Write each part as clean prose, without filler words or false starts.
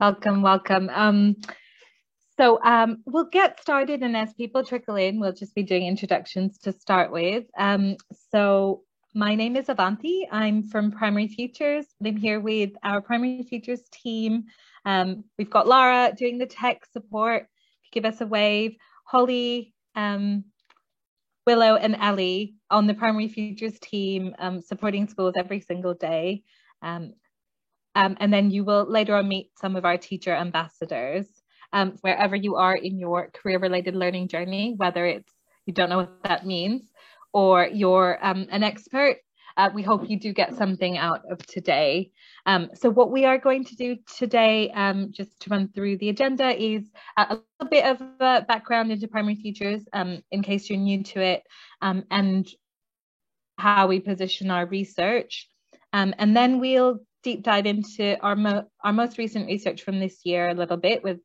Welcome, welcome. So we'll get started, and as people trickle in, we'll just be doing introductions to start with. So my name is Avanti. I'm from Primary Futures. I'm here with our Primary Futures team. We've got Lara doing the tech support. Give us a wave. Holly, Willow, and Ellie on the Primary Futures team, supporting schools every single day. Um, and then you will later on meet some of our teacher ambassadors, wherever you are in your career related learning journey, whether it's you don't know what that means or you're an expert. We hope you do get something out of today. So what we are going to do today, just to run through the agenda, is a little bit of a background into Primary Futures, in case you're new to it, and how we position our research. And then we'll deep dive into our most recent research from this year a little bit with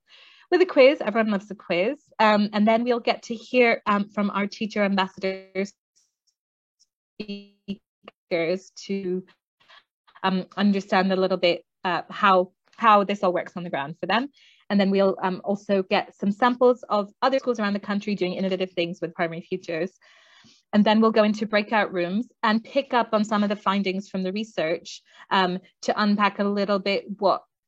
a quiz. Everyone loves a quiz. And then we'll get to hear from our teacher ambassadors, speakers, to understand a little bit how this all works on the ground for them. And then we'll also get some samples of other schools around the country doing innovative things with Primary Futures. And then we'll go into breakout rooms and pick up on some of the findings from the research, to unpack a little bit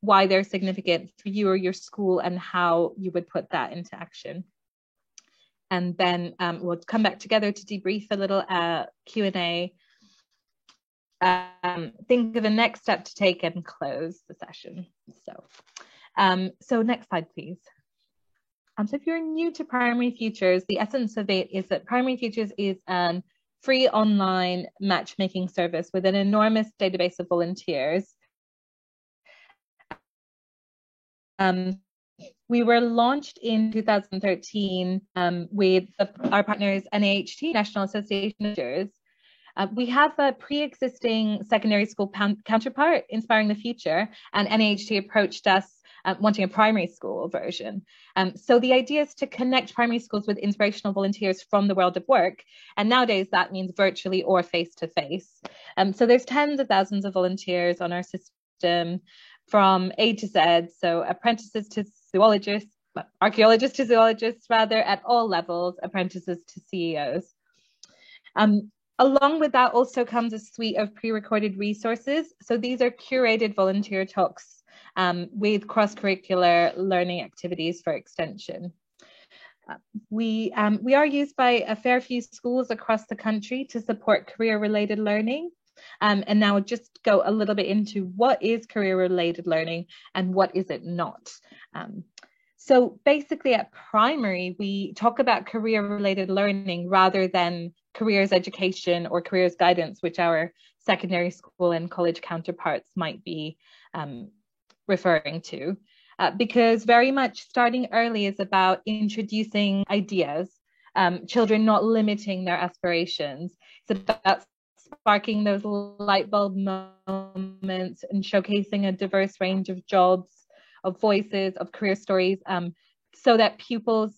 why they're significant for you or your school and how you would put that into action. And then we'll come back together to debrief a little Q&A, think of a next step to take, and close the session. So next slide, please. So if you're new to Primary Futures, the essence of it is that Primary Futures is a free online matchmaking service with an enormous database of volunteers. We were launched in 2013 with our partners NAHT, National Association of Teachers. We have a pre-existing secondary school counterpart, Inspiring the Future, and NAHT approached us wanting a primary school version. So the idea is to connect primary schools with inspirational volunteers from the world of work. And nowadays that means virtually or face-to-face. So there's tens of thousands of volunteers on our system from A to Z. So apprentices to zoologists, archaeologists to zoologists rather, at all levels, apprentices to CEOs. Along with that also comes a suite of pre-recorded resources. So these are curated volunteer talks with cross-curricular learning activities for extension. We are used by a fair few schools across the country to support career-related learning. And now we'll just go a little bit into what is career-related learning and what is it not. So basically at primary, we talk about career-related learning rather than careers education or careers guidance, which our secondary school and college counterparts might be referring to, because very much starting early is about introducing ideas, children not limiting their aspirations. It's about sparking those light bulb moments and showcasing a diverse range of jobs, of voices, of career stories, so that pupils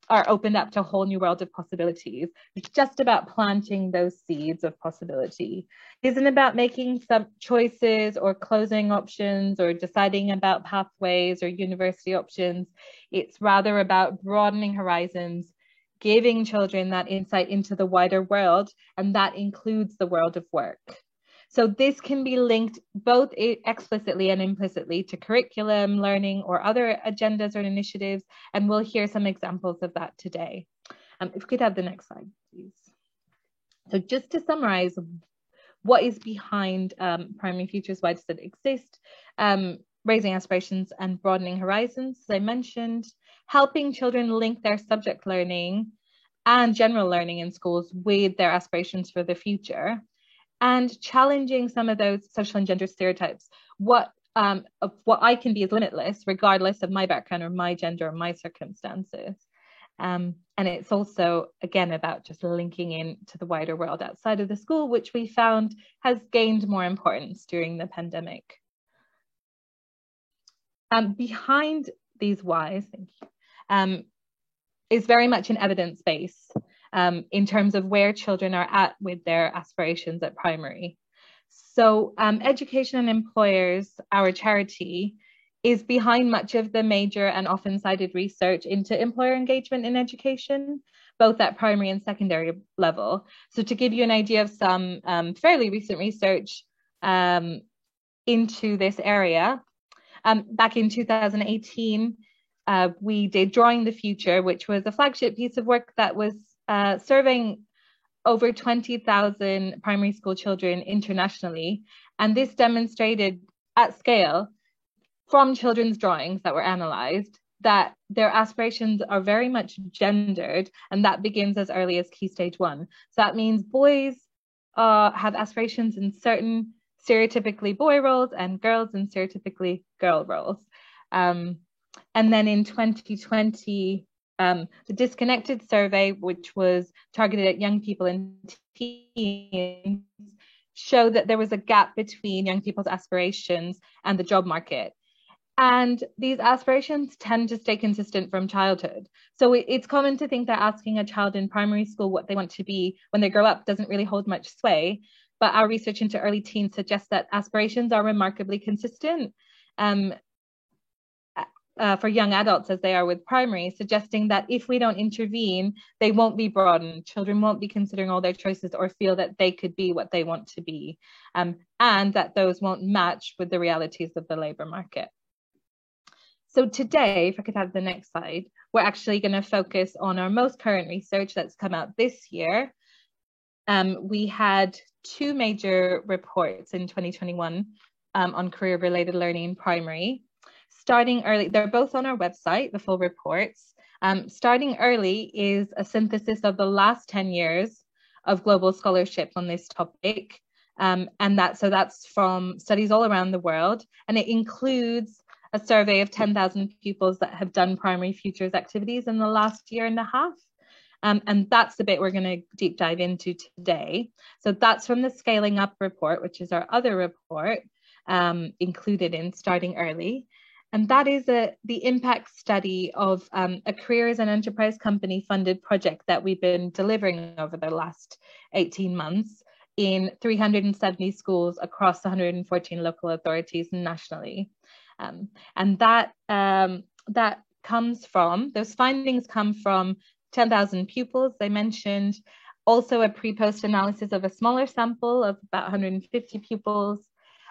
are opened up to a whole new world of possibilities. It's just about planting those seeds of possibility. It isn't about making some choices or closing options or deciding about pathways or university options. It's rather about broadening horizons, giving children that insight into the wider world, and that includes the world of work. So this can be linked both explicitly and implicitly to curriculum, learning, or other agendas or initiatives, and we'll hear some examples of that today. If we could have the next slide, please. So just to summarize, what is behind Primary Futures? Why does it exist? Raising aspirations and broadening horizons, as I mentioned, helping children link their subject learning and general learning in schools with their aspirations for the future, and challenging some of those social and gender stereotypes. What I can be is limitless, regardless of my background or my gender or my circumstances. And it's also, again, about just linking in to the wider world outside of the school, which we found has gained more importance during the pandemic. Behind these whys, is very much an evidence base in terms of where children are at with their aspirations at primary. So Education and Employers, our charity, is behind much of the major and often cited research into employer engagement in education, both at primary and secondary level. So to give you an idea of some fairly recent research into this area, back in 2018, we did Drawing the Future, which was a flagship piece of work that was surveying over 20,000 primary school children internationally. And this demonstrated at scale from children's drawings that were analysed that their aspirations are very much gendered, and that begins as early as Key Stage 1. So that means boys have aspirations in certain stereotypically boy roles and girls in stereotypically girl roles. And then in 2020, the Disconnected survey, which was targeted at young people and teens, showed that there was a gap between young people's aspirations and the job market. And these aspirations tend to stay consistent from childhood. So it's common to think that asking a child in primary school what they want to be when they grow up doesn't really hold much sway. But our research into early teens suggests that aspirations are remarkably consistent for young adults as they are with primary, suggesting that if we don't intervene, they won't be broadened. Children won't be considering all their choices or feel that they could be what they want to be, and that those won't match with the realities of the labour market. So today, if I could have the next slide, we're actually going to focus on our most current research that's come out this year. We had two major reports in 2021 on career-related learning in primary. Starting Early, they're both on our website, the full reports. Starting Early is a synthesis of the last 10 years of global scholarship on this topic. And that's from studies all around the world. And it includes a survey of 10,000 pupils that have done primary futures activities in the last year and a half. And that's the bit we're going to deep dive into today. So that's from the Scaling Up report, which is our other report included in Starting Early. And that is the impact study of a careers and enterprise company funded project that we've been delivering over the last 18 months in 370 schools across 114 local authorities nationally. And that comes from, those findings come from 10,000 pupils, they mentioned, also a pre-post analysis of a smaller sample of about 150 pupils,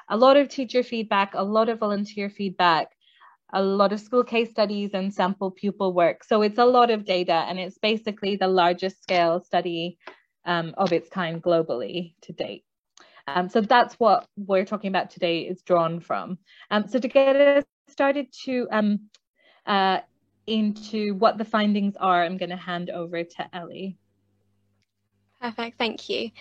a lot of teacher feedback, a lot of volunteer feedback, a lot of school case studies and sample pupil work. So it's a lot of data, and it's basically the largest scale study of its kind globally to date. So that's what we're talking about today is drawn from. So to get us started into what the findings are, I'm going to hand over to Ellie. Perfect, thank you.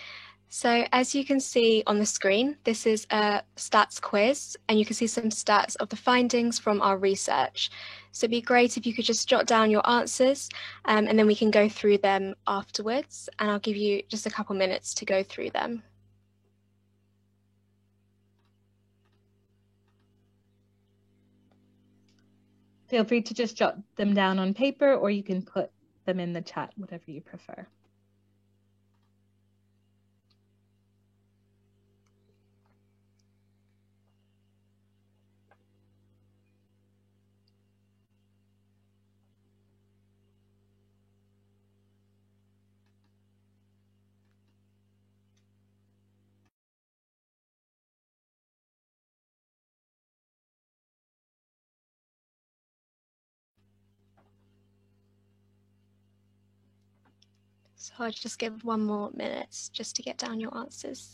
So as you can see on the screen, this is a stats quiz, and you can see some stats of the findings from our research. So it'd be great if you could just jot down your answers, and then we can go through them afterwards, and I'll give you just a couple minutes to go through them. Feel free to just jot them down on paper, or you can put them in the chat, whatever you prefer. So I'll just give 1 more minute just to get down your answers.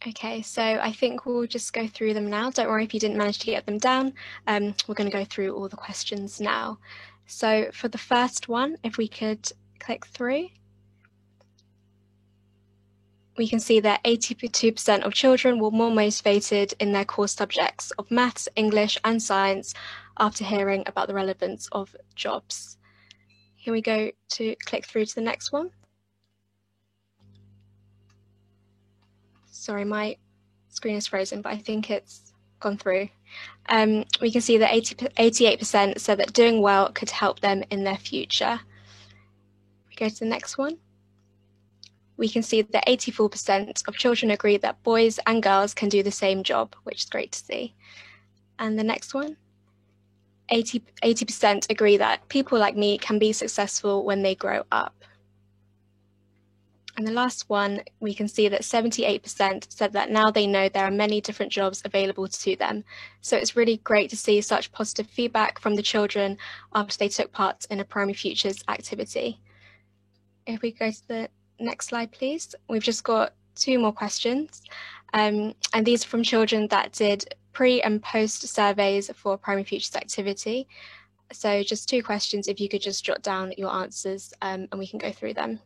Okay, so I think we'll just go through them now. Don't worry if you didn't manage to get them down. We're going to go through all the questions now. So for the first one, if we could click through, we can see that 82% of children were more motivated in their core subjects of maths, English and science after hearing about the relevance of jobs. Here we go to click through to the next one. Sorry, my screen is frozen, but I think it's gone through. We can see that 88% said that doing well could help them in their future. We go to the next one. We can see that 84% of children agree that boys and girls can do the same job, which is great to see. And the next one, 80% agree that people like me can be successful when they grow up. And the last one, we can see that 78% said that now they know there are many different jobs available to them. So it's really great to see such positive feedback from the children after they took part in a Primary Futures activity. If we go to the next slide, please. We've just got 2 more questions. And these are from children that did pre and post surveys for Primary Futures activity. So just 2 questions, if you could just jot down your answers and we can go through them.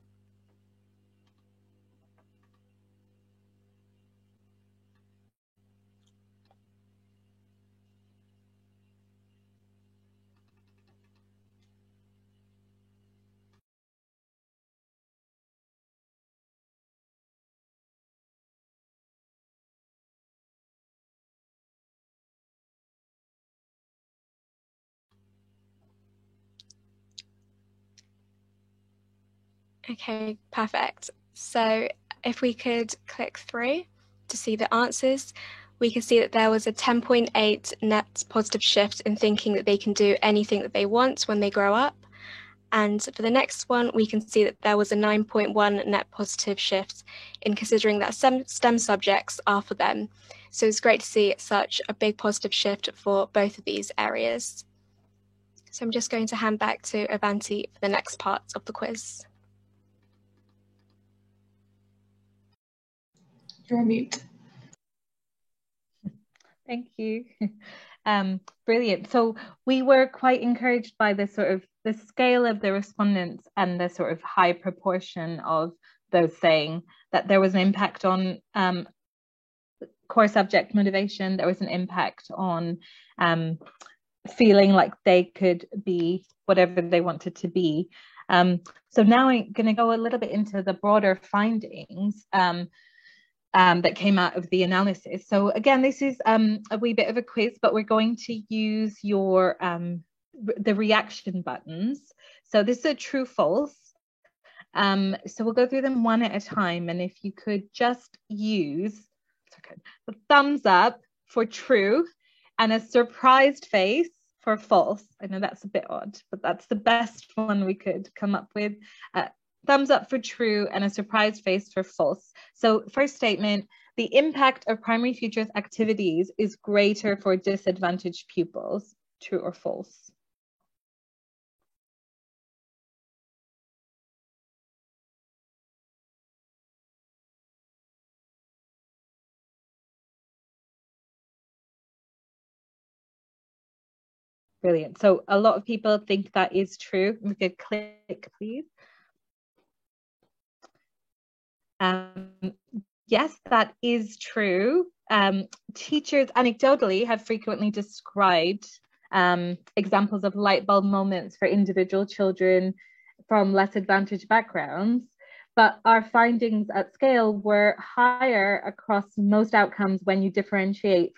Okay, perfect. So if we could click through to see the answers, we can see that there was a 10.8 net positive shift in thinking that they can do anything that they want when they grow up. And for the next one, we can see that there was a 9.1 net positive shift in considering that some STEM subjects are for them. So it's great to see such a big positive shift for both of these areas. So I'm just going to hand back to Avanti for the next part of the quiz. You're on mute. Thank you. Brilliant. So we were quite encouraged by the scale of the respondents and the sort of high proportion of those saying that there was an impact on core subject motivation. There was an impact on feeling like they could be whatever they wanted to be. So now I'm going to go a little bit into the broader findings that came out of the analysis. So again, this is a wee bit of a quiz, but we're going to use your the reaction buttons. So this is a true false. So we'll go through them one at a time, and if you could just use the thumbs up for true and a surprised face for false. I know that's a bit odd, but that's the best one we could come up with. Thumbs up for true and a surprised face for false. So first statement, the impact of Primary Futures activities is greater for disadvantaged pupils. True or false? Brilliant. So a lot of people think that is true. We could click, please. Yes, that is true. Teachers anecdotally have frequently described examples of light bulb moments for individual children from less advantaged backgrounds, but our findings at scale were higher across most outcomes when you differentiate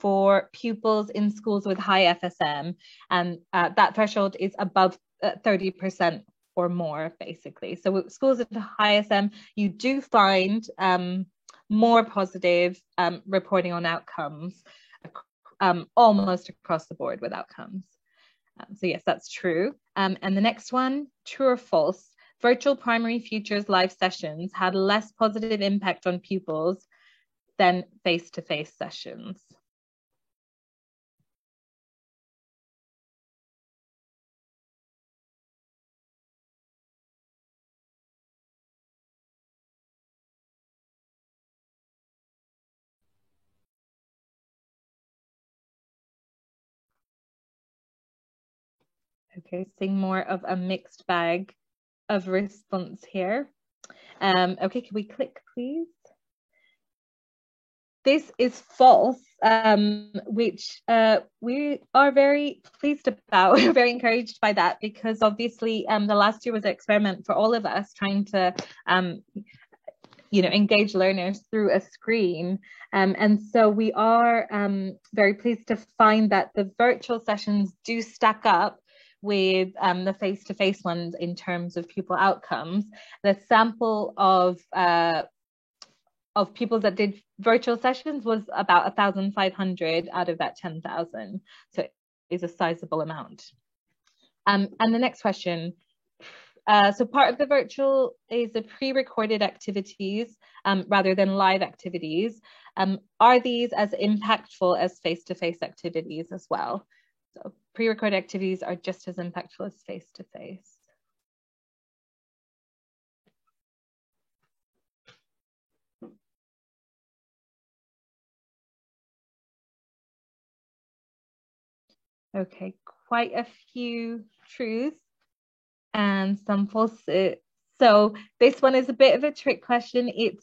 for pupils in schools with high FSM, and that threshold is above 30% or more, basically. So with schools at high SM, you do find more positive reporting on outcomes almost across the board with outcomes. So yes, that's true. And the next one, true or false? Virtual Primary Futures live sessions had less positive impact on pupils than face-to-face sessions. Okay, seeing more of a mixed bag of response here. Okay, can we click, please? This is false, which we are very pleased about. We're very encouraged by that, because obviously the last year was an experiment for all of us, trying to engage learners through a screen. And so we are very pleased to find that the virtual sessions do stack up with the face-to-face ones in terms of pupil outcomes. The sample of pupils that did virtual sessions was about 1,500 out of that 10,000. So it is a sizable amount. And the next question. So part of the virtual is the pre-recorded activities rather than live activities. Are these as impactful as face-to-face activities as well? So pre-recorded activities are just as impactful as face-to-face. Okay, quite a few truths and some false. So this one is a bit of a trick question. It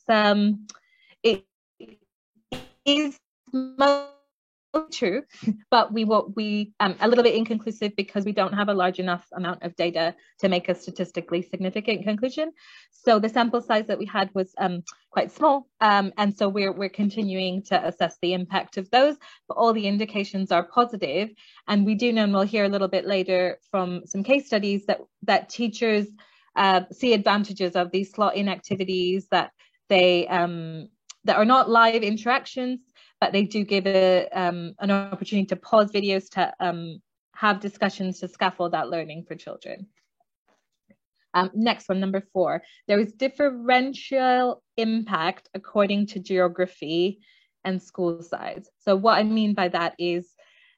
is most true, but we a little bit inconclusive because we don't have a large enough amount of data to make a statistically significant conclusion. So the sample size that we had was quite small, and so we're continuing to assess the impact of those, but all the indications are positive. And we do know, and we'll hear a little bit later from some case studies, that teachers see advantages of these slot-in activities, that they that are not live interactions, but they do give an opportunity to pause videos to have discussions to scaffold that learning for children. Next one, number 4. There is differential impact according to geography and school size. So what I mean by that is,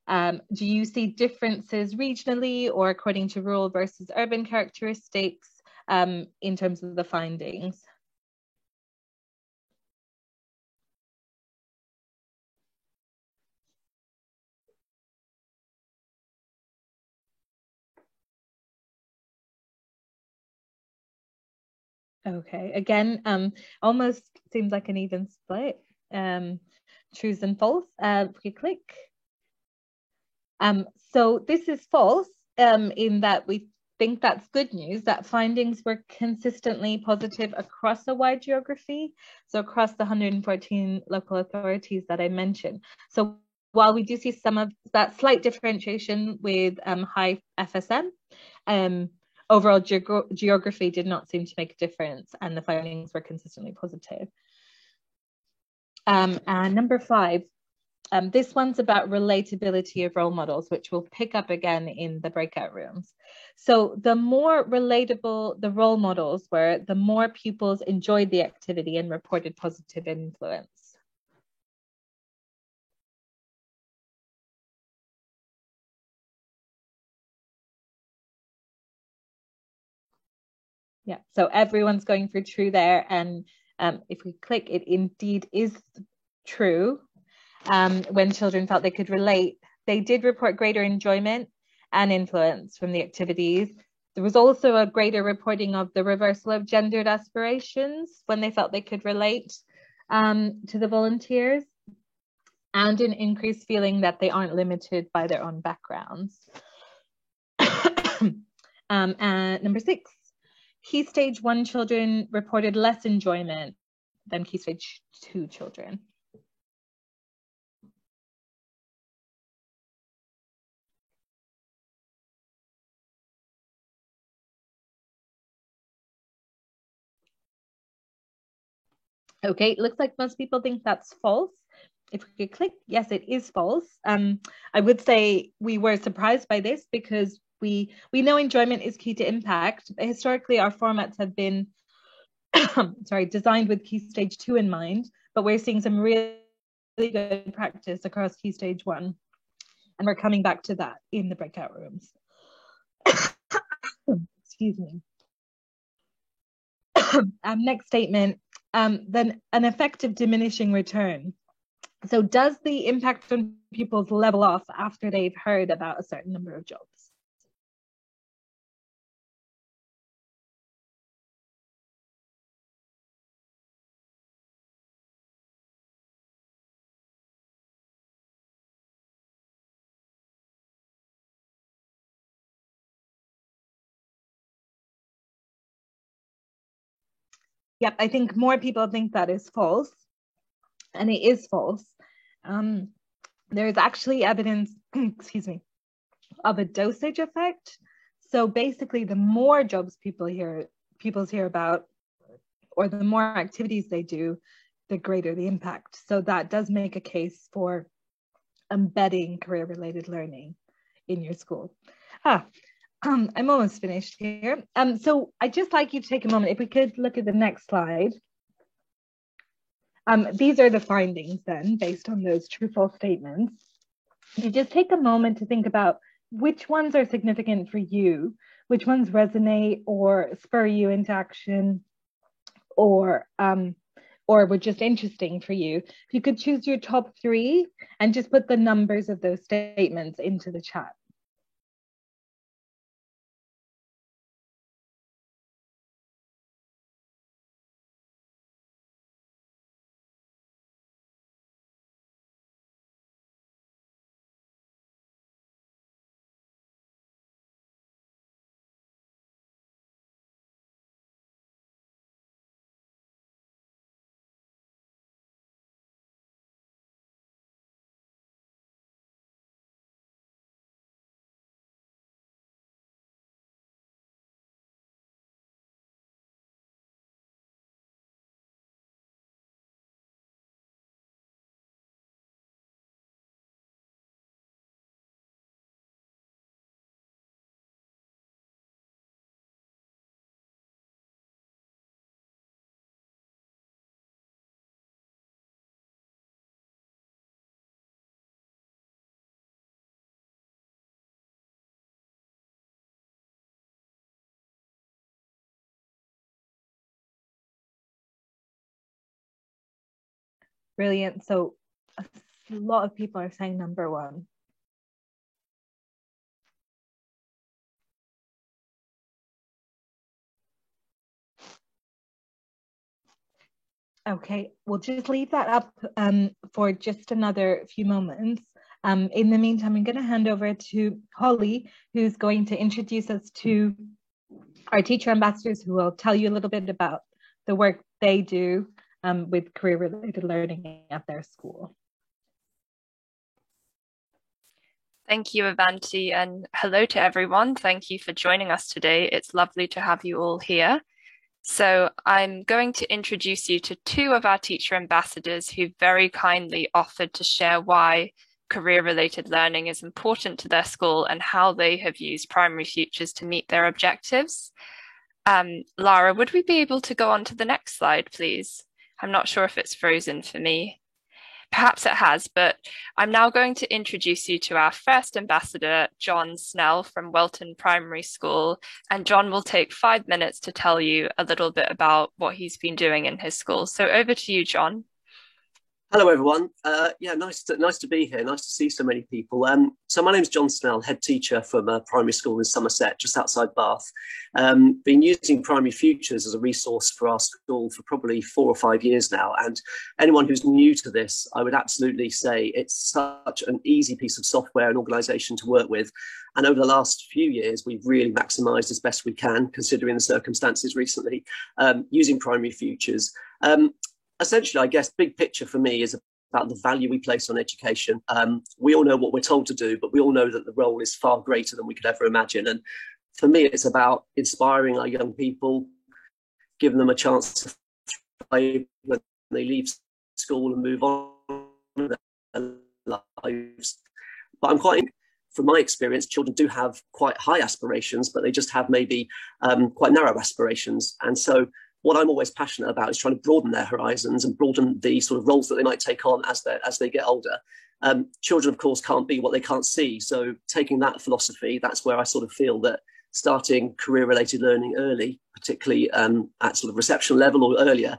do you see differences regionally or according to rural versus urban characteristics in terms of the findings? Okay, again, almost seems like an even split. Truths and false. If we click. So this is false in that we think that's good news, that findings were consistently positive across a wide geography, so across the 114 local authorities that I mentioned. So while we do see some of that slight differentiation with high FSM, overall geography did not seem to make a difference, and the findings were consistently positive. And number 5, this one's about relatability of role models, which we'll pick up again in the breakout rooms. So the more relatable the role models were, the more pupils enjoyed the activity and reported positive influence. Yeah, so everyone's going for true there. And if we click, it indeed is true. When children felt they could relate, they did report greater enjoyment and influence from the activities. There was also a greater reporting of the reversal of gendered aspirations when they felt they could relate to the volunteers, and an increased feeling that they aren't limited by their own backgrounds. And number 6, Key Stage 1 children reported less enjoyment than Key Stage 2 children. Okay, it looks like most people think that's false. If we could click, yes, it is false. I would say we were surprised by this because we know enjoyment is key to impact. Historically, our formats have been designed with Key Stage 2 in mind, but we're seeing some really good practice across Key Stage 1. And we're coming back to that in the breakout rooms. Excuse me. Next statement, then an effective diminishing return. So does the impact on pupils level off after they've heard about a certain number of jobs? Yep, I think more people think that is false, and it is false. There is actually evidence, excuse me, of a dosage effect. So basically, the more jobs people hear about, or the more activities they do, the greater the impact. So that does make a case for embedding career-related learning in your school. I'm almost finished here. So I'd just like you to take a moment, if we could look at the next slide. These are the findings then, based on those true-false statements. You just take a moment to think about which ones are significant for you, which ones resonate or spur you into action, or were just interesting for you. If you could choose your top 3 and just put the numbers of those statements into the chat. Brilliant. So a lot of people are saying number 1. Okay, we'll just leave that up for just another few moments. In the meantime, I'm going to hand over to Holly, who's going to introduce us to our teacher ambassadors, who will tell you a little bit about the work they do with career-related learning at their school. Thank you, Avanti, and hello to everyone. Thank you for joining us today. It's lovely to have you all here. So I'm going to introduce you to 2 of our teacher ambassadors who very kindly offered to share why career-related learning is important to their school and how they have used Primary Futures to meet their objectives. Lara, would we be able to go on to the next slide, please? I'm not sure if it's frozen for me. Perhaps it has, but I'm now going to introduce you to our first ambassador, John Snell from Welton Primary School. And John will take 5 minutes to tell you a little bit about what he's been doing in his school. So over to you, John. Hello, everyone. Yeah, nice to be here. Nice to see so many people. So my name's John Snell, head teacher from a primary school in Somerset, just outside Bath. Been using Primary Futures as a resource for our school for probably 4 or 5 years now. And anyone who's new to this, I would absolutely say it's such an easy piece of software and organisation to work with. And over the last few years, we've really maximised as best we can, considering the circumstances recently, using Primary Futures. Essentially, I guess, big picture for me is about the value we place on education. We all know what we're told to do, but we all know that the role is far greater than we could ever imagine. And for me, it's about inspiring our young people, giving them a chance to thrive when they leave school and move on with their lives. But from my experience, children do have quite high aspirations, but they just have maybe quite narrow aspirations. And so what I'm always passionate about is trying to broaden their horizons and broaden the sort of roles that they might take on as they get older. Children, of course, can't be what they can't see. So taking that philosophy, that's where I sort of feel that starting career-related learning early, particularly at sort of reception level or earlier,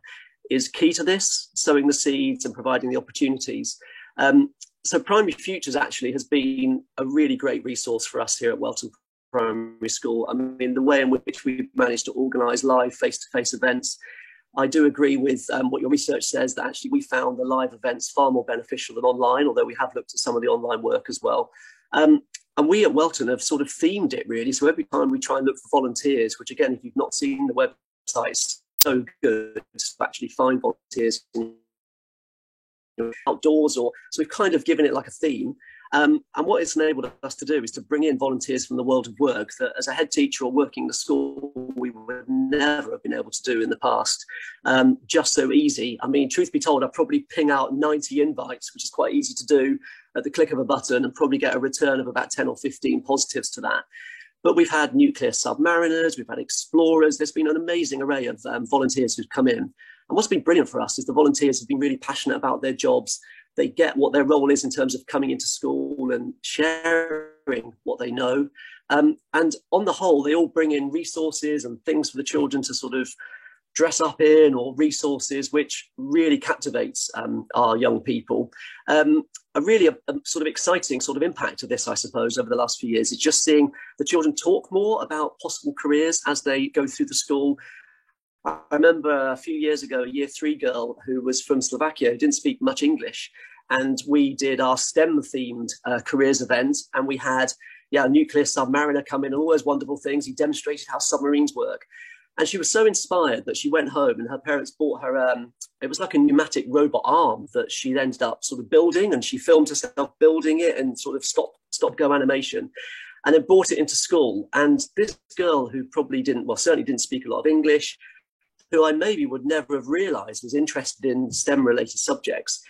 is key to this, sowing the seeds and providing the opportunities. So Primary Futures actually has been a really great resource for us here at Welton Primary School. I mean, the way in which we've managed to organise live face-to-face events, I do agree with what your research says, that actually we found the live events far more beneficial than online, although we have looked at some of the online work as well. And we at Welton have sort of themed it really. So every time we try and look for volunteers, which again, if you've not seen the website, so good to actually find volunteers outdoors, or so we've kind of given it like a theme. And what it's enabled us to do is to bring in volunteers from the world of work that as a head teacher or working in the school, we would never have been able to do in the past. Just so easy. I mean, truth be told, I'd probably ping out 90 invites, which is quite easy to do at the click of a button, and probably get a return of about 10 or 15 positives to that. But we've had nuclear submariners, we've had explorers. There's been an amazing array of volunteers who've come in. And what's been brilliant for us is the volunteers have been really passionate about their jobs. They get what their role is in terms of coming into school and sharing what they know. And on the whole, they all bring in resources and things for the children to sort of dress up in, or resources, which really captivates our young people. A really sort of exciting sort of impact of this, I suppose, over the last few years is just seeing the children talk more about possible careers as they go through the school. I remember a few years ago, a year 3 girl who was from Slovakia, who didn't speak much English. And we did our STEM-themed careers event. And we had a nuclear submariner come in and all those wonderful things. He demonstrated how submarines work. And she was so inspired that she went home and her parents bought her, it was like a pneumatic robot arm that she ended up sort of building, and she filmed herself building it and sort of stop-go animation, and then brought it into school. And this girl who probably certainly didn't speak a lot of English, who I maybe would never have realised was interested in STEM-related subjects,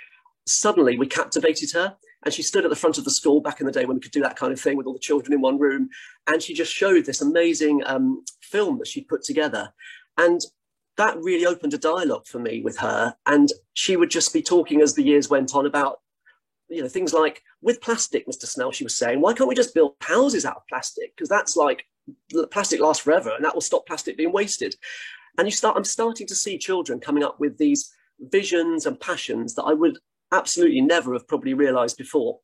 suddenly we captivated her. And she stood at the front of the school back in the day when we could do that kind of thing with all the children in one room. And she just showed this amazing film that she'd put together. And that really opened a dialogue for me with her. And she would just be talking as the years went on about, things like, with plastic, Mr. Snell, she was saying, why can't we just build houses out of plastic? Because that's like, plastic lasts forever and that will stop plastic being wasted. And I'm starting to see children coming up with these visions and passions that I would absolutely never have probably realised before.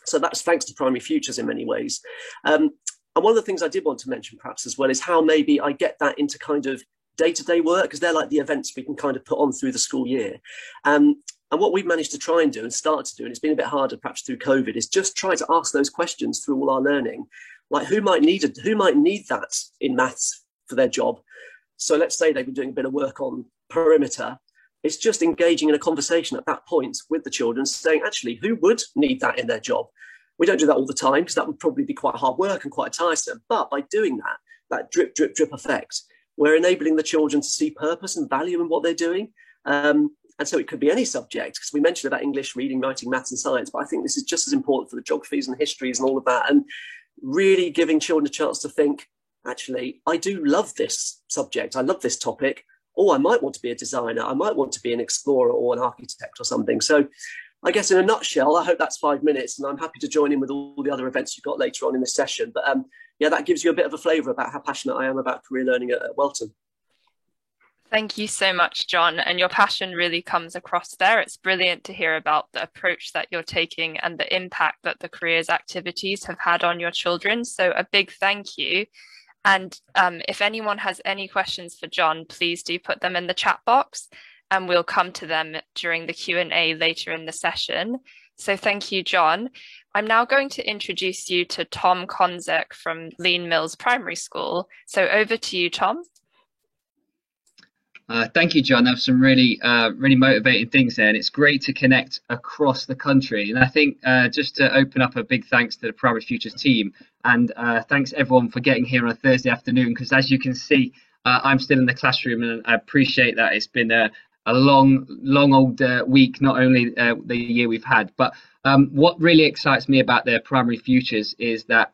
So that's thanks to Primary Futures in many ways. And one of the things I did want to mention perhaps as well is how maybe I get that into kind of day-to-day work, because they're like the events we can kind of put on through the school year. And what we've managed to try and do and start to do, and it's been a bit harder perhaps through COVID, is just try to ask those questions through all our learning. Like who might need that in maths for their job? So let's say they've been doing a bit of work on perimeter. It's just engaging in a conversation at that point with the children, saying, actually, who would need that in their job? We don't do that all the time because that would probably be quite hard work and quite tiresome. But by doing that drip, drip, drip effect, we're enabling the children to see purpose and value in what they're doing. And so it could be any subject, because we mentioned about English, reading, writing, maths and science, but I think this is just as important for the geographies and histories and all of that. And really giving children a chance to think, actually, I do love this subject. I love this topic. Oh, I might want to be a designer. I might want to be an explorer or an architect or something. So I guess in a nutshell, I hope that's 5 minutes, and I'm happy to join in with all the other events you've got later on in this session. But that gives you a bit of a flavour about how passionate I am about career learning at Welton. Thank you so much, John. And your passion really comes across there. It's brilliant to hear about the approach that you're taking and the impact that the careers activities have had on your children. So a big thank you. And if anyone has any questions for John, please do put them in the chat box and we'll come to them during the Q&A later in the session. So thank you, John. I'm now going to introduce you to Tom Konzek from Lean Mills Primary School. So over to you, Tom. Thank you, John. There were some really motivating things there, and it's great to connect across the country. And I think just to open up, a big thanks to the Primary Futures team, and thanks everyone for getting here on a Thursday afternoon, because as you can see, I'm still in the classroom, and I appreciate that. It's been a long old week, not only the year we've had, but what really excites me about the Primary Futures is that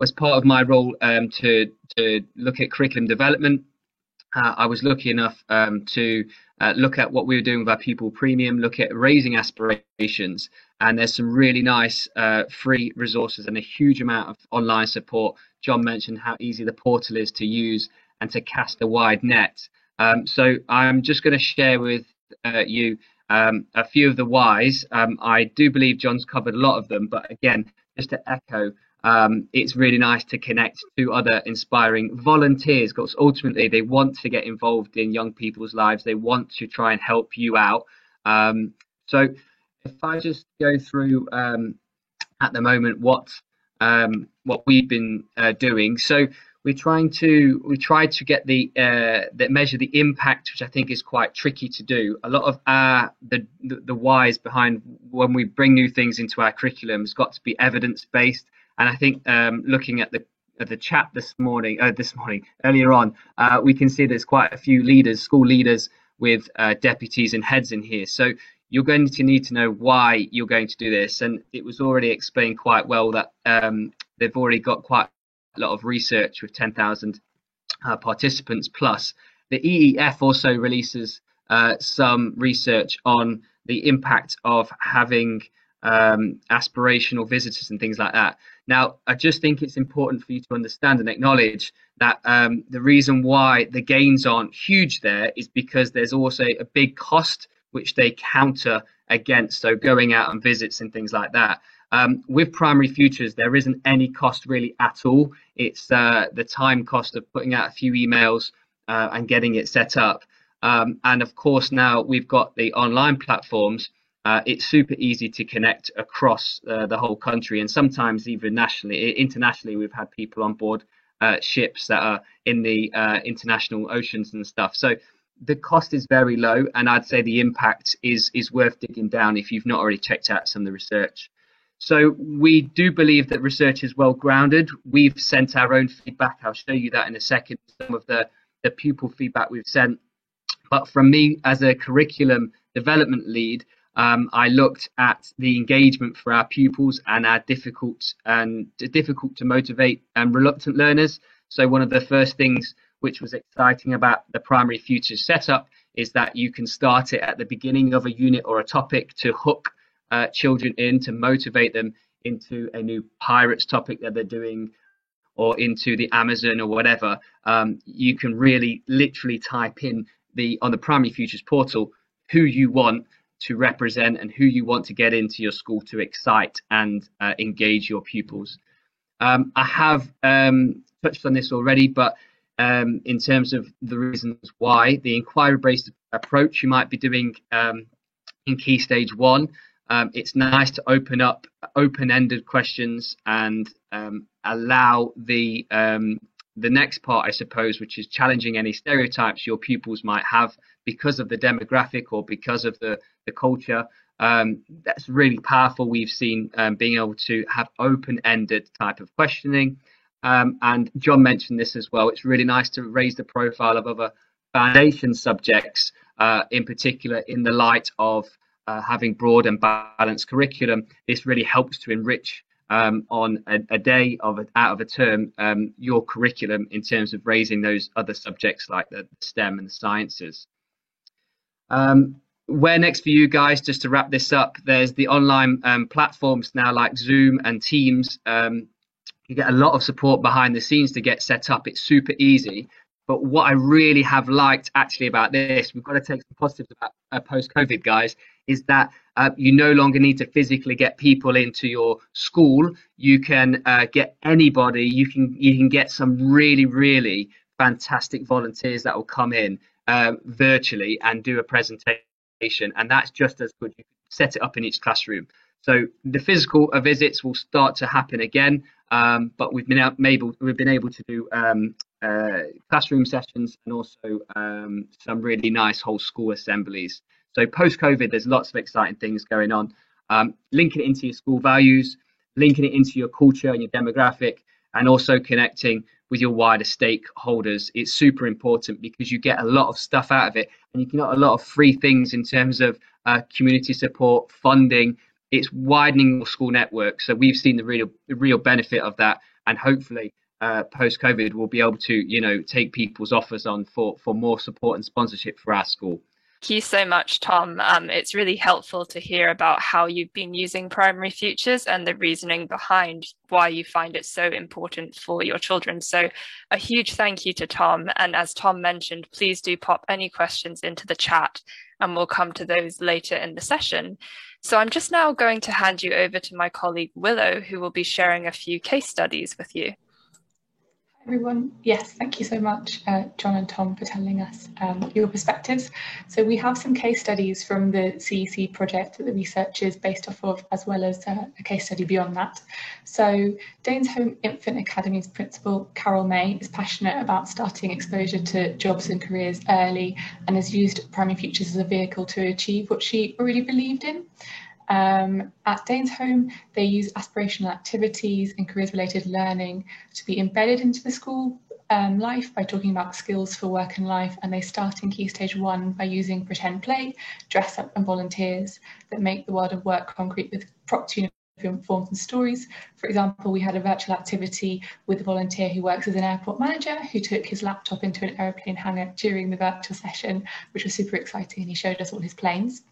as part of my role to look at curriculum development, I was lucky enough to look at what we were doing with our pupil premium, look at raising aspirations, and there's some really nice free resources and a huge amount of online support. John mentioned how easy the portal is to use and to cast a wide net. So I'm just going to share with you a few of the whys. I do believe John's covered a lot of them, but again, just to echo, it's really nice to connect to other inspiring volunteers, because ultimately they want to get involved in young people's lives. They want to try and help you out. So if I just go through at the moment what we've been doing. So we try to get that measure the impact, which I think is quite tricky to do. A lot of the whys behind when we bring new things into our curriculum has got to be evidence based. And I think looking at the chat earlier on, we can see there's quite a few leaders, school leaders with deputies and heads in here. So you're going to need to know why you're going to do this. And it was already explained quite well that they've already got quite a lot of research with 10,000 participants plus. The EEF also releases some research on the impact of having aspirational visitors and things like that. Now, I just think it's important for you to understand and acknowledge that the reason why the gains aren't huge there is because there's also a big cost which they counter against, so going out on visits and things like that. With Primary Futures, there isn't any cost really at all. It's the time cost of putting out a few emails and getting it set up. And of course, now we've got the online platforms. It's super easy to connect across the whole country, and sometimes even internationally, we've had people on board ships that are in the international oceans and stuff. So the cost is very low, and I'd say the impact is worth digging down if you've not already checked out some of the research. So we do believe that research is well grounded. We've sent our own feedback. I'll show you that in a second, some of the pupil feedback we've sent. But from me as a curriculum development lead, I looked at the engagement for our pupils and our difficult to motivate and reluctant learners. So one of the first things which was exciting about the Primary Futures setup is that you can start it at the beginning of a unit or a topic to hook children in, to motivate them into a new pirates topic that they're doing, or into the Amazon or whatever. You can really literally type in on the Primary Futures portal who you want to represent and who you want to get into your school to excite and engage your pupils. I have touched on this already, but in terms of the reasons why, the inquiry-based approach you might be doing in Key Stage 1, it's nice to open up open-ended questions and allow the next part, I suppose, which is challenging any stereotypes your pupils might have because of the demographic or because of the culture. That's really powerful. We've seen being able to have open-ended type of questioning. And John mentioned this as well. It's really nice to raise the profile of other foundation subjects, in particular in the light of having broad and balanced curriculum. This really helps to enrich on a day out of a term your curriculum in terms of raising those other subjects like the STEM and the sciences. Where next for you guys, just to wrap this up, there's the online platforms now like Zoom and Teams. You get a lot of support behind the scenes to get set up. It's super easy. But what I really have liked actually about this, we've got to take some positives about post-COVID, guys, is that you no longer need to physically get people into your school. You can get anybody. You can get some really, really fantastic volunteers that will come in virtually and do a presentation. And that's just as good. You can set it up in each classroom. So the physical visits will start to happen again, but we've been able to do classroom sessions and also some really nice whole school assemblies. So post-COVID, there's lots of exciting things going on. Linking it into your school values, linking it into your culture and your demographic, and also connecting with your wider stakeholders. It's super important because you get a lot of stuff out of it, and you get a lot of free things in terms of community support, funding. It's widening your school network. So we've seen the real benefit of that, and hopefully post-COVID we'll be able to take people's offers on for more support and sponsorship for our school. Thank you so much, Tom. It's really helpful to hear about how you've been using Primary Futures and the reasoning behind why you find it so important for your children. So a huge thank you to Tom. And as Tom mentioned, please do pop any questions into the chat and we'll come to those later in the session. So I'm just now going to hand you over to my colleague Willow, who will be sharing a few case studies with you. Everyone, yes, thank you so much, John and Tom, for telling us your perspectives. So we have some case studies from the CEC project that the research is based off of, as well as a case study beyond that. So Danesholme Infant Academy's principal, Carol May, is passionate about starting exposure to jobs and careers early and has used Primary Futures as a vehicle to achieve what she already believed in. At Danesholme, they use aspirational activities and careers-related learning to be embedded into the school life by talking about skills for work and life, and they start in Key Stage 1 by using pretend play, dress up and volunteers that make the world of work concrete with props, uniforms and stories. For example, we had a virtual activity with a volunteer who works as an airport manager who took his laptop into an aeroplane hangar during the virtual session, which was super exciting, and he showed us all his planes.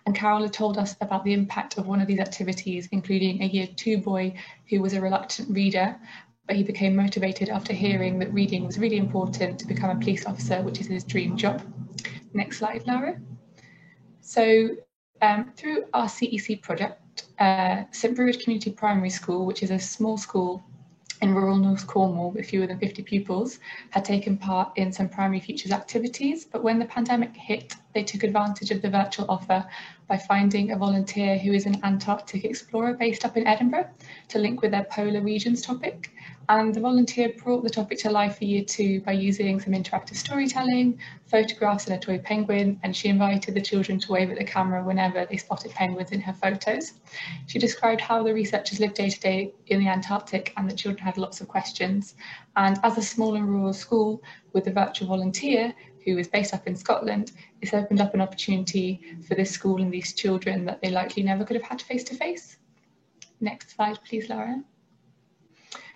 And Carol had told us about the impact of one of these activities, including a Year 2 boy who was a reluctant reader, but he became motivated after hearing that reading was really important to become a police officer, which is his dream job. Next slide, Laura. So through our CEC project, St Breward Community Primary School, which is a small school in rural North Cornwall with fewer than 50 pupils, had taken part in some Primary Futures activities, but when the pandemic hit, they took advantage of the virtual offer by finding a volunteer who is an Antarctic explorer based up in Edinburgh to link with their polar regions topic. And the volunteer brought the topic to life for Year 2 by using some interactive storytelling, photographs and a toy penguin, and she invited the children to wave at the camera whenever they spotted penguins in her photos. She described how the researchers lived day to day in the Antarctic and the children had lots of questions. And as a small and rural school with a virtual volunteer who is based up in Scotland, it's opened up an opportunity for this school and these children that they likely never could have had face to face. Next slide, please, Laura.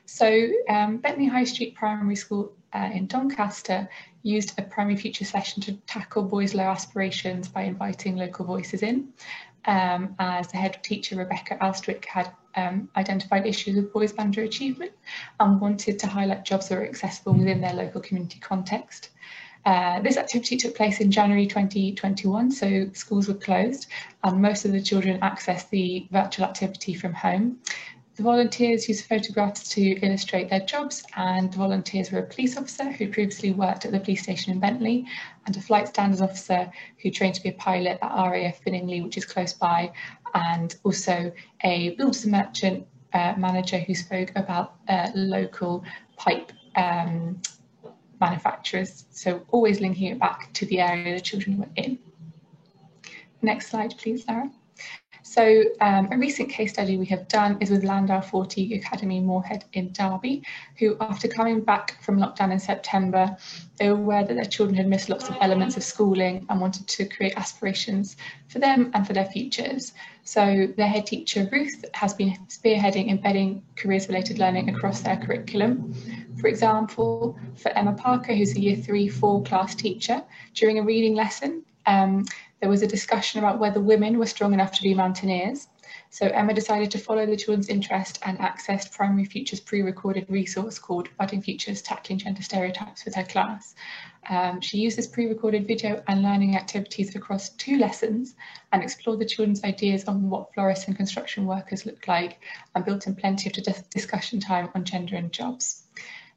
So Bentley High Street Primary School in Doncaster used a Primary Future session to tackle boys' low aspirations by inviting local voices in. As the head teacher, Rebecca Alstwick, had identified issues with boys' underachievement and wanted to highlight jobs that were accessible within their local community context. This activity took place in January 2021, so schools were closed and most of the children accessed the virtual activity from home. The volunteers used photographs to illustrate their jobs, and the volunteers were a police officer who previously worked at the police station in Bentley and a flight standards officer who trained to be a pilot at RAF Finningley, which is close by, and also a builders and merchant manager who spoke about local pipe manufacturers, so always linking it back to the area the children were in. Next slide, please, Sarah. So a recent case study we have done is with Landau 40 Academy Moorhead in Derby, who after coming back from lockdown in September, they were aware that their children had missed lots of elements of schooling and wanted to create aspirations for them and for their futures. So their head teacher, Ruth, has been spearheading embedding careers-related learning across their curriculum. For example, for Emma Parker, who's a Year 3/4 class teacher, during a reading lesson, there was a discussion about whether women were strong enough to be mountaineers. So Emma decided to follow the children's interest and accessed Primary Futures pre-recorded resource called Budding Futures Tackling Gender Stereotypes with her class. She used this pre-recorded video and learning activities across 2 lessons and explored the children's ideas on what florists and construction workers look like and built in plenty of discussion time on gender and jobs.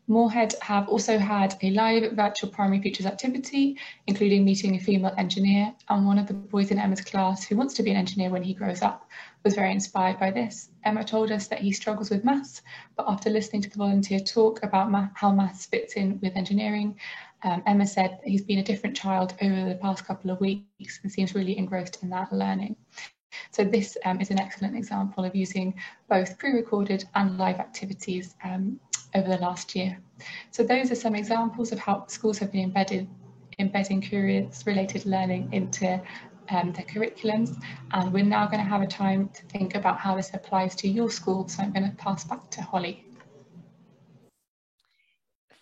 Moorhead have also had a live virtual Primary Futures activity, including meeting a female engineer, and one of the boys in Emma's class, who wants to be an engineer when he grows up, was very inspired by this. Emma told us that he struggles with maths, but after listening to the volunteer talk about how maths fits in with engineering, Emma said that he's been a different child over the past couple of weeks and seems really engrossed in that learning. So this is an excellent example of using both pre-recorded and live activities over the last year. So those are some examples of how schools have been embedding careers-related learning into their curriculums, and we're now going to have a time to think about how this applies to your school, so I'm going to pass back to Holly.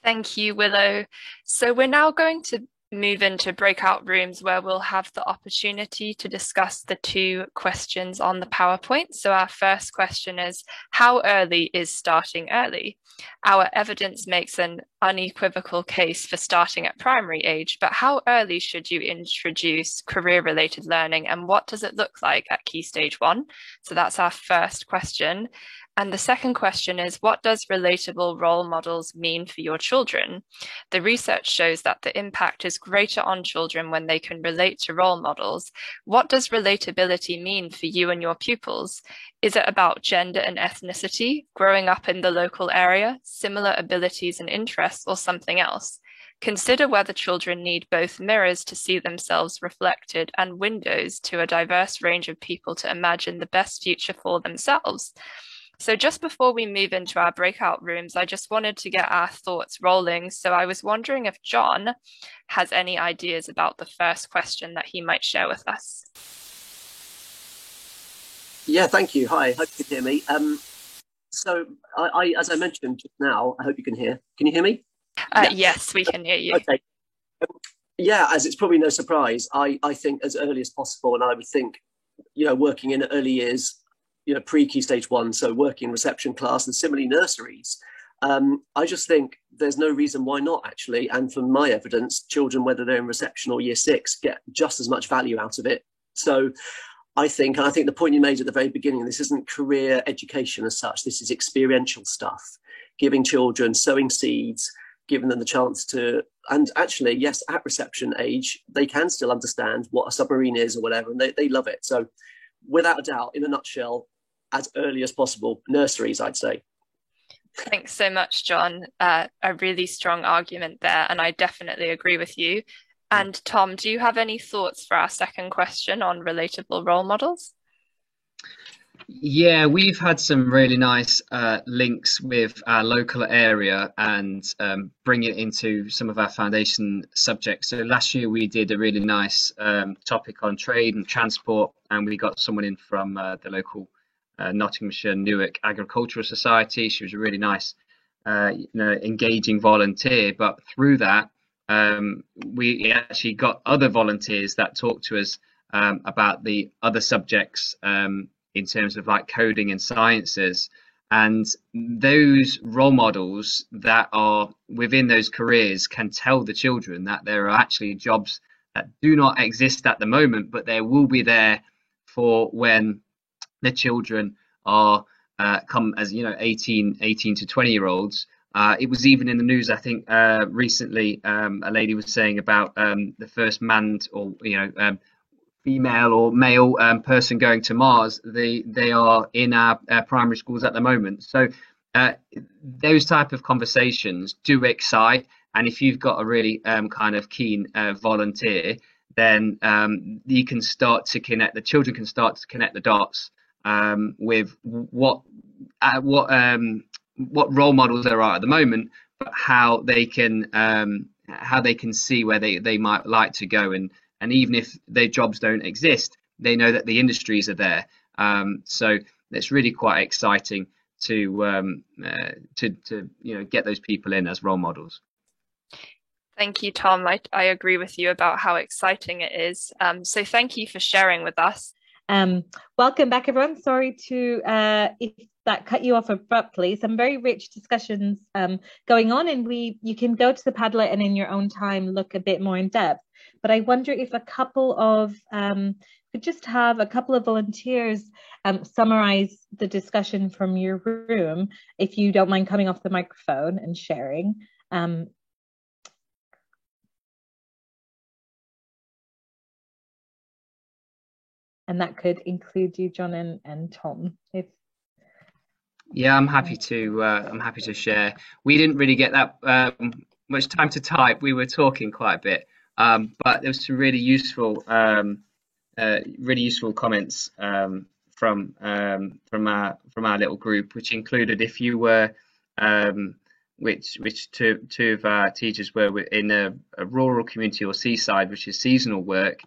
Thank you, Willow. So we're now going to move into breakout rooms where we'll have the opportunity to discuss the 2 questions on the PowerPoint. So our first question is, how early is starting early? Our evidence makes an unequivocal case for starting at primary age, but how early should you introduce career-related learning and what does it look like at Key Stage 1? So that's our first question. And the second question is, what does relatable role models mean for your children? The research shows that the impact is greater on children when they can relate to role models. What does relatability mean for you and your pupils? Is it about gender and ethnicity, growing up in the local area, similar abilities and interests, or something else? Consider whether children need both mirrors to see themselves reflected and windows to a diverse range of people to imagine the best future for themselves. So just before we move into our breakout rooms, I just wanted to get our thoughts rolling. So I was wondering if John has any ideas about the first question that he might share with us. Yeah, thank you. Hi, hope you can hear me. So I as I mentioned just now, I hope you can hear. Can you hear me? Yes, we can hear you. Okay. Yeah, as it's probably no surprise, I think as early as possible, and I would think, working in early years, pre-Key Stage 1, so working reception class and similarly nurseries, I just think there's no reason why not, actually. And from my evidence, children, whether they're in reception or year 6, get just as much value out of it. So I think the point you made at the very beginning, this isn't career education as such, this is experiential stuff, giving children, sowing seeds, giving them the chance to, and actually, yes, at reception age, they can still understand what a submarine is or whatever, and they love it. So without a doubt, in a nutshell, as early as possible, nurseries, I'd say. Thanks so much, John. A really strong argument there, and I definitely agree with you. And Tom, do you have any thoughts for our second question on relatable role models? Yeah, we've had some really nice links with our local area and bring it into some of our foundation subjects. So last year we did a really nice topic on trade and transport, and we got someone in from the local Nottinghamshire Newark Agricultural Society. She was a really nice, engaging volunteer. But through that, we actually got other volunteers that talked to us about the other subjects in terms of like coding and sciences. And those role models that are within those careers can tell the children that there are actually jobs that do not exist at the moment, but they will be there for when the children are come as 18 to 20-year-olds. It was even in the news, I think, recently. A lady was saying about the first manned or female or male person going to Mars. They are in our primary schools at the moment. So those type of conversations do excite. And if you've got a really kind of keen volunteer, then you can start to connect. The children can start to connect the dots with what role models there are at the moment, but how they can see where they might like to go, and even if their jobs don't exist, they know that the industries are there. So it's really quite exciting to get those people in as role models. Thank you, Tom. I agree with you about how exciting it is. So thank you for sharing with us. Welcome back, everyone. Sorry to if that cut you off abruptly. Some very rich discussions going on, and you can go to the Padlet and in your own time look a bit more in depth. But I wonder if a couple of could just have a couple of volunteers summarize the discussion from your room, if you don't mind coming off the microphone and sharing. And that could include you, John and Tom. Yeah, I'm happy to share. We didn't really get that much time to type. We were talking quite a bit, but there was some really useful comments from our little group, which included if you were which two of our teachers were in a rural community or seaside, which is seasonal work.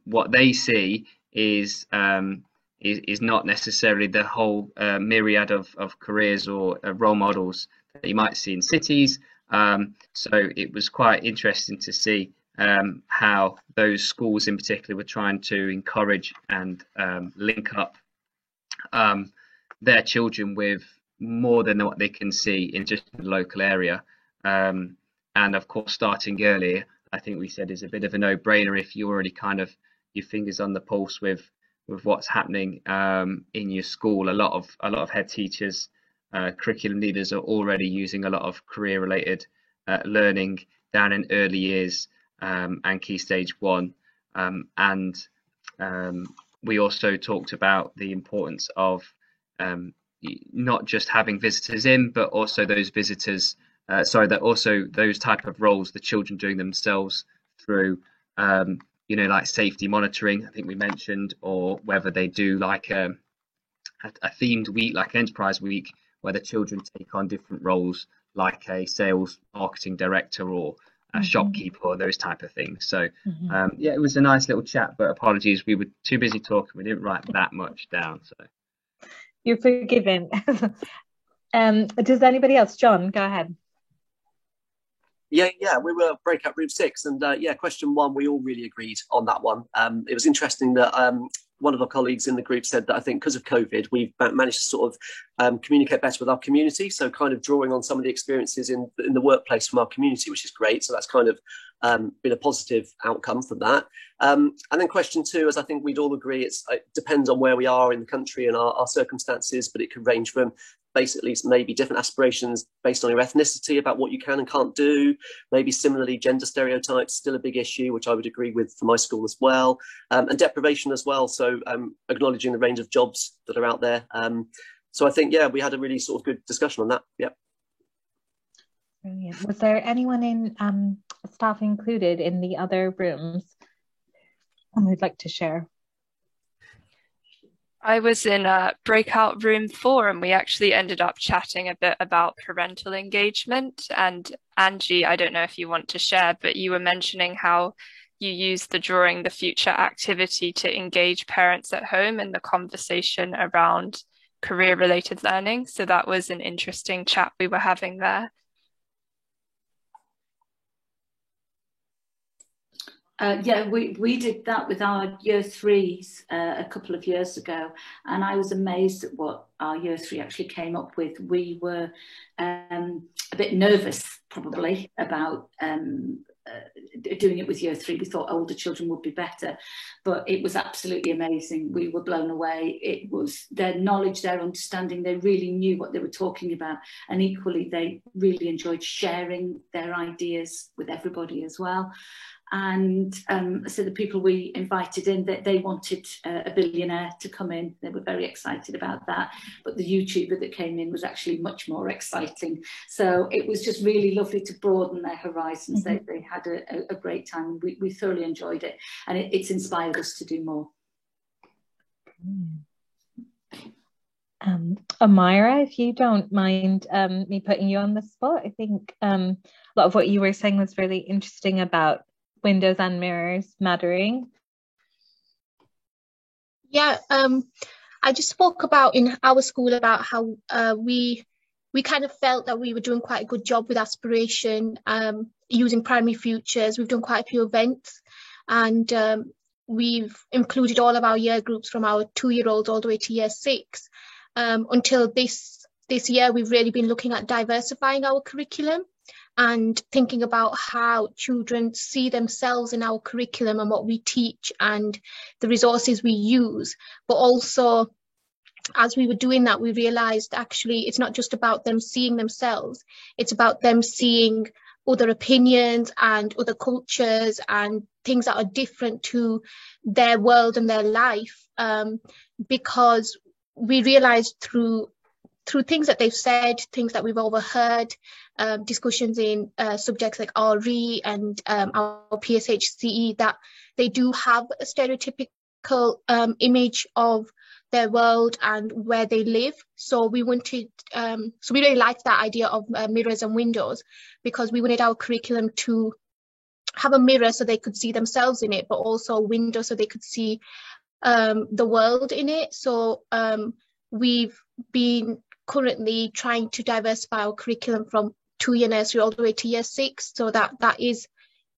What they see is not necessarily the whole myriad of careers or role models that you might see in cities. So it was quite interesting to see how those schools in particular were trying to encourage and link up their children with more than what they can see in just the local area. And of course, starting earlier, I think we said is a bit of a no-brainer if you already kind of your fingers on the pulse with with what's happening in your school. A lot of head teachers, curriculum leaders are already using a lot of career related learning down in early years and Key Stage 1, and we also talked about the importance of not just having visitors in, but also those visitors that also those type of roles the children doing themselves through like safety monitoring, I think we mentioned, or whether they do like a themed week, like Enterprise Week, where the children take on different roles, like a sales marketing director or a shopkeeper, or those type of things. So it was a nice little chat, but apologies, we were too busy talking, we didn't write that much down. So you're forgiven. Does anybody else? John, go ahead. Yeah, we were breakout room 6, and question 1, we all really agreed on that one. It was interesting that one of our colleagues in the group said that I think because of COVID, we've managed to sort of communicate better with our community. So kind of drawing on some of the experiences in the workplace from our community, which is great. So that's kind of been a positive outcome from that. And then question 2, as I think we'd all agree, it depends on where we are in the country and our circumstances, but it could range from basically maybe different aspirations based on your ethnicity about what you can and can't do. Maybe similarly, gender stereotypes still a big issue, which I would agree with for my school as well, and deprivation as well. So acknowledging the range of jobs that are out there. So I think, we had a really sort of good discussion on that. Yeah. Brilliant. Was there anyone in staff included in the other rooms who'd like to share? I was in breakout room 4, and we actually ended up chatting a bit about parental engagement. And Angie, I don't know if you want to share, but you were mentioning how you use the Drawing the Future activity to engage parents at home in the conversation around career-related learning. So that was an interesting chat we were having there. We did that with our year 3s a couple of years ago, and I was amazed at what our year 3 actually came up with. We were a bit nervous probably about doing it with year 3. We thought older children would be better, but it was absolutely amazing. We were blown away. It was their knowledge, their understanding. They really knew what they were talking about, and equally they really enjoyed sharing their ideas with everybody as well. And so the people we invited in, they wanted a billionaire to come in. They were very excited about that. But the YouTuber that came in was actually much more exciting. So it was just really lovely to broaden their horizons. They had a great time. We thoroughly enjoyed it. And it's inspired us to do more. Amira, if you don't mind me putting you on the spot, I think a lot of what you were saying was really interesting about windows and mirrors mattering. I just spoke about in our school about how we kind of felt that we were doing quite a good job with aspiration, using Primary Futures. We've done quite a few events, and we've included all of our year groups from our 2-year-olds all the way to year 6. Until this year, we've really been looking at diversifying our curriculum and thinking about how children see themselves in our curriculum and what we teach and the resources we use. But also, as we were doing that, we realised actually it's not just about them seeing themselves, it's about them seeing other opinions and other cultures and things that are different to their world and their life, because we realised through things that they've said, things that we've overheard, discussions in subjects like RE and our PSHCE, that they do have a stereotypical image of their world and where they live. So we wanted, so we really liked that idea of mirrors and windows, because we wanted our curriculum to have a mirror so they could see themselves in it, but also a window so they could see the world in it. So we've been currently trying to diversify our curriculum from 2-year nursery all the way to year 6, so that is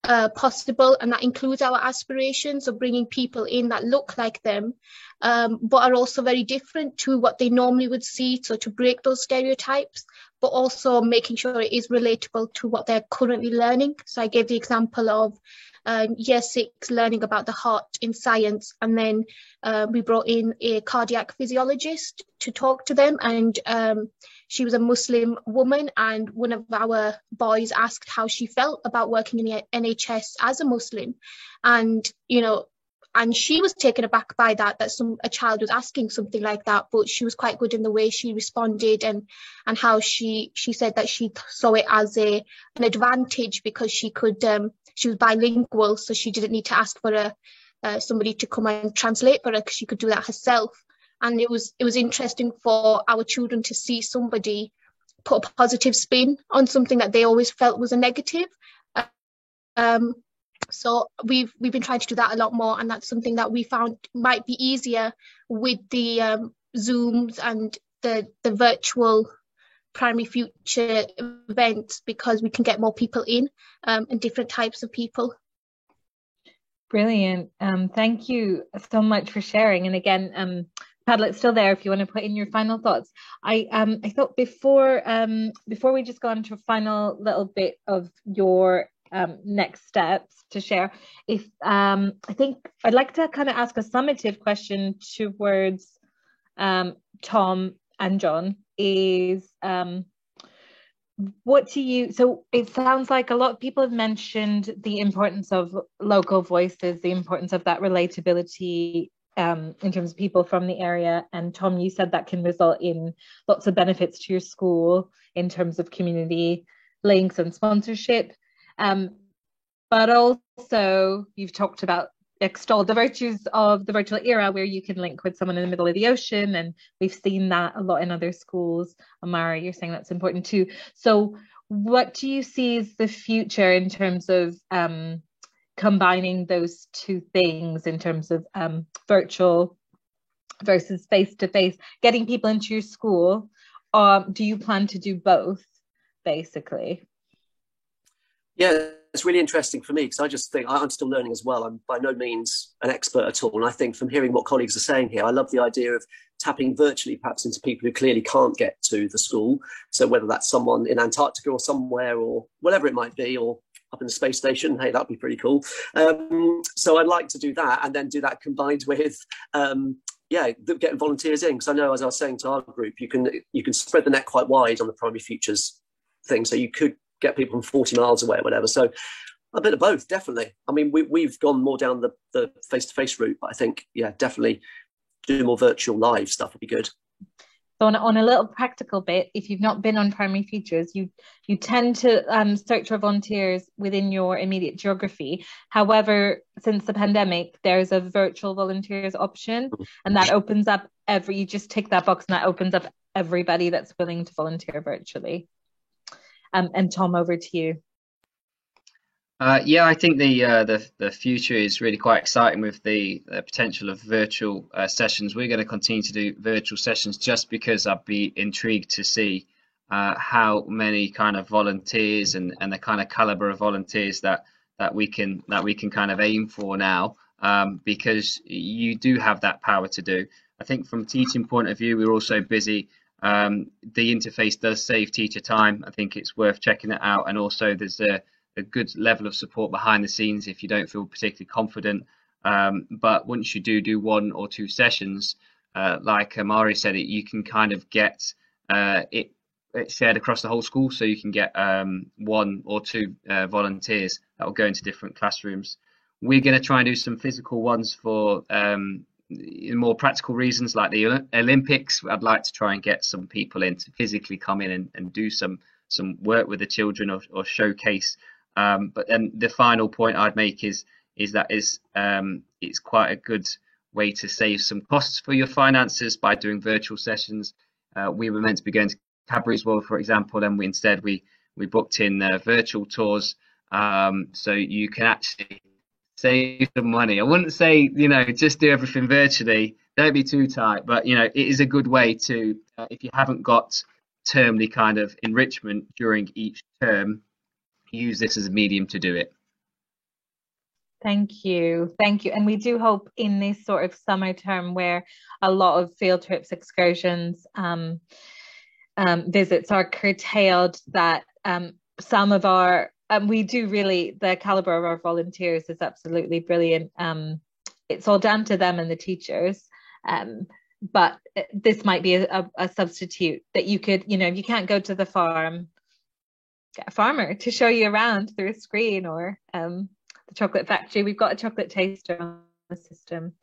possible, and that includes our aspirations of bringing people in that look like them, but are also very different to what they normally would see, so to break those stereotypes, but also making sure it is relatable to what they're currently learning. So I gave the example of year 6 learning about the heart in science, and then we brought in a cardiac physiologist to talk to them, and she was a Muslim woman, and one of our boys asked how she felt about working in the NHS as a Muslim, and and she was taken aback by that a child was asking something like that, but she was quite good in the way she responded, and how she said that she saw it as an advantage because she was bilingual, so she didn't need to ask for somebody to come and translate for her because she could do that herself. And it was interesting for our children to see somebody put a positive spin on something that they always felt was a negative. So we've been trying to do that a lot more, and that's something that we found might be easier with the Zooms and the virtual Primary Future events, because we can get more people in, and different types of people. Brilliant. Thank you so much for sharing. And again, Padlet's still there if you want to put in your final thoughts. I thought before we just go on to a final little bit of your next steps to share, if I think I'd like to kind of ask a summative question towards Tom and John, is so it sounds like a lot of people have mentioned the importance of local voices, the importance of that relatability in terms of people from the area. And Tom, you said that can result in lots of benefits to your school in terms of community links and sponsorship. But also you've talked about extolled the virtues of the virtual era, where you can link with someone in the middle of the ocean, and we've seen that a lot in other schools. Amara, you're saying that's important too. So what do you see as the future in terms of combining those two things, in terms of virtual versus face-to-face, getting people into your school? Do you plan to do both, basically? Yeah, it's really interesting for me, because I just think I'm still learning as well. I'm by no means an expert at all. And I think from hearing what colleagues are saying here, I love the idea of tapping virtually perhaps into people who clearly can't get to the school. So whether that's someone in Antarctica or somewhere, or whatever it might be, or up in the space station, hey, that'd be pretty cool. So I'd like to do that, and then do that combined with getting volunteers in, because I know, as I was saying to our group, you can spread the net quite wide on the Primary Futures thing, so you could get people from 40 miles away or whatever. So a bit of both, definitely. I mean, we've gone more down the face-to-face route, but I think, yeah, definitely do more virtual live stuff would be good. So on a little practical bit, if you've not been on Primary Futures, you tend to search for volunteers within your immediate geography. However, since the pandemic, there's a virtual volunteers option, and that opens up you just tick that box, and that opens up everybody that's willing to volunteer virtually. And Tom, over to you. I think the future is really quite exciting with the potential of virtual sessions. We're going to continue to do virtual sessions just because I'd be intrigued to see how many kind of volunteers and the kind of caliber of volunteers that we can kind of aim for now, because you do have that power to do. I think from a teaching point of view, we're also busy. The interface does save teacher time. I think it's worth checking it out, and also there's a good level of support behind the scenes if you don't feel particularly confident. But once you do one or two sessions, like Amari said, you can kind of get it shared across the whole school, so you can get one or two volunteers that will go into different classrooms. We're going to try and do some physical ones for more practical reasons, like the Olympics. I'd like to try and get some people in to physically come in and do some work with the children or showcase. But then the final point I'd make is that it's quite a good way to save some costs for your finances by doing virtual sessions. We were meant to be going to Cadbury's World, for example, and we booked in virtual tours, so you can actually save some money. I wouldn't say, just do everything virtually. Don't be too tight, but it is a good way to, if you haven't got termly kind of enrichment during each term, use this as a medium to do it. Thank you. Thank you. And we do hope in this sort of summer term where a lot of field trips, excursions, visits are curtailed, that some of our, we do really, the caliber of our volunteers is absolutely brilliant. It's all down to them and the teachers. But this might be a substitute that you could, you know, if you can't go to the farm, get a farmer to show you around through a screen, or the chocolate factory. We've got a chocolate taster on the system.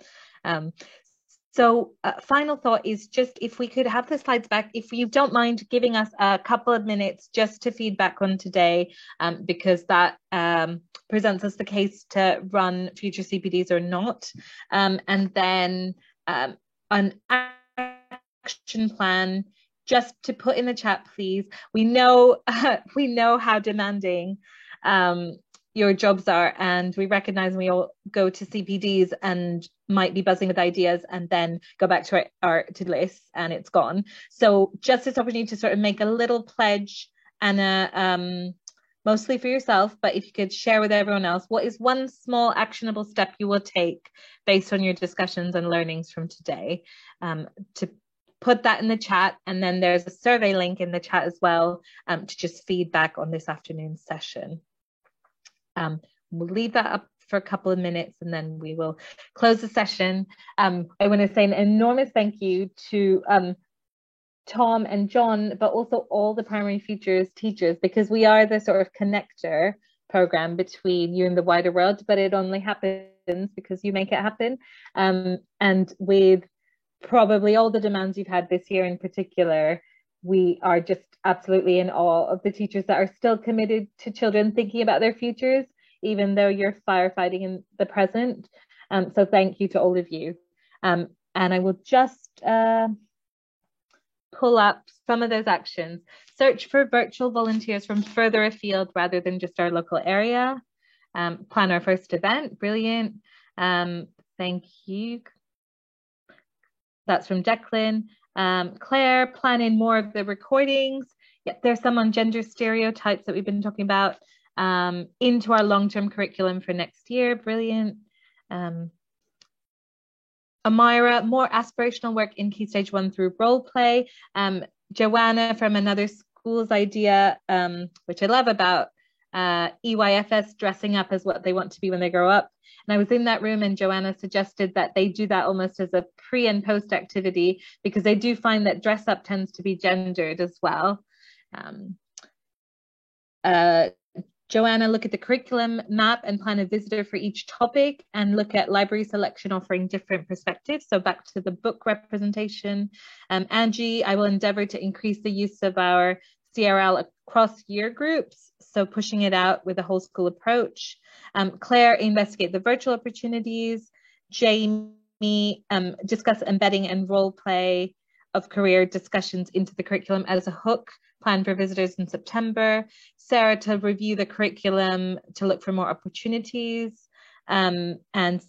So final thought is just if we could have the slides back, if you don't mind giving us a couple of minutes just to feedback on today, because that presents us the case to run future CPDs or not. And then an action plan just to put in the chat, please. We know how demanding your jobs are, and we recognize we all go to CPDs and might be buzzing with ideas and then go back to our to-do list and it's gone. So just this opportunity to sort of make a little pledge, and mostly for yourself, but if you could share with everyone else, what is one small actionable step you will take based on your discussions and learnings from today? To put that in the chat, and then there's a survey link in the chat as well, to just feedback on this afternoon's session. We'll leave that up for a couple of minutes and then we will close the session. I want to say an enormous thank you to Tom and John, but also all the Primary Futures teachers, because we are the sort of connector program between you and the wider world, but it only happens because you make it happen. And with probably all the demands you've had this year in particular, we are just absolutely in awe of the teachers that are still committed to children thinking about their futures, even though you're firefighting in the present. So thank you to all of you. And I will just pull up some of those actions. Search for virtual volunteers from further afield rather than just our local area. Plan our first event, brilliant. Thank you. That's from Declan. Claire, plan in more of the recordings. Yeah, there's some on gender stereotypes that we've been talking about, into our long-term curriculum for next year, brilliant. Amira, more aspirational work in Key Stage 1 through role play. Joanna from Another School's idea, which I love, about EYFS dressing up as what they want to be when they grow up. And I was in that room and Joanna suggested that they do that almost as a pre and post activity, because they do find that dress up tends to be gendered as well. Joanna, look at the curriculum map and plan a visitor for each topic and look at library selection offering different perspectives. So back to the book representation. Angie, I will endeavour to increase the use of our CRL across year groups, so pushing it out with a whole school approach. Claire, investigate the virtual opportunities. Jamie, discuss embedding and role play of career discussions into the curriculum as a hook. Plan for visitors in September. Sarah, to review the curriculum to look for more opportunities, and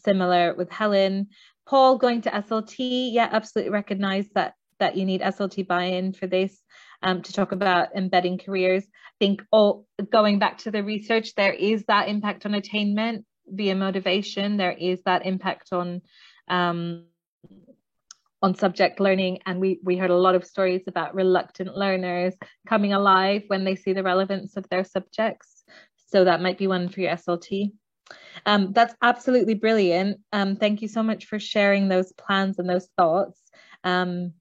similar with Helen. Paul, going to SLT, yeah, absolutely recognize that you need SLT buy-in for this, to talk about embedding careers. I think going back to the research, there is that impact on attainment via motivation. There is that impact on subject learning, and we heard a lot of stories about reluctant learners coming alive when they see the relevance of their subjects. So that might be one for your SLT. That's absolutely brilliant. Thank you so much for sharing those plans and those thoughts. We'll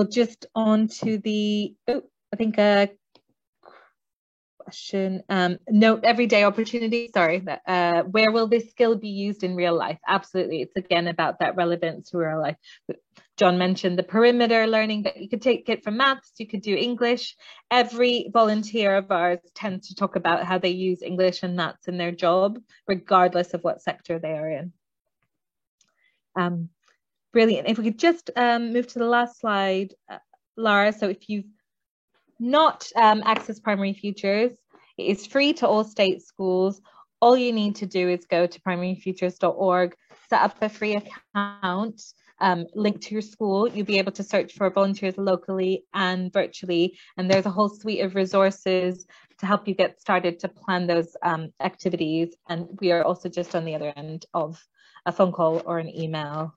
just on to the, I think a question, note everyday opportunity, sorry, where will this skill be used in real life? Absolutely, it's again about that relevance to real life. John mentioned the perimeter learning, that you could take it from maths, you could do English. Every volunteer of ours tends to talk about how they use English and maths in their job, regardless of what sector they are in. Brilliant. If we could just move to the last slide, Lara. So if you've not access Primary Futures, it is free to all state schools. All you need to do is go to primaryfutures.org, set up a free account. linked to your school. You'll be able to search for volunteers locally and virtually, and there's a whole suite of resources to help you get started to plan those activities. And we are also just on the other end of a phone call or an email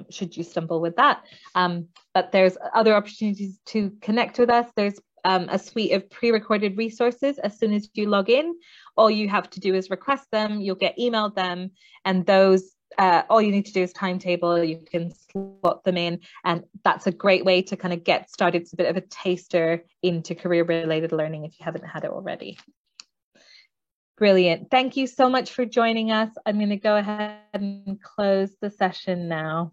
should you stumble with that. But there's other opportunities to connect with us. There's a suite of pre-recorded resources. As soon as you log in, all you have to do is request them, you'll get emailed them, and those all you need to do is timetable, you can slot them in, and that's a great way to kind of get started. It's a bit of a taster into career related learning if you haven't had it already. Brilliant. Thank you so much for joining us. I'm going to go ahead and close the session now.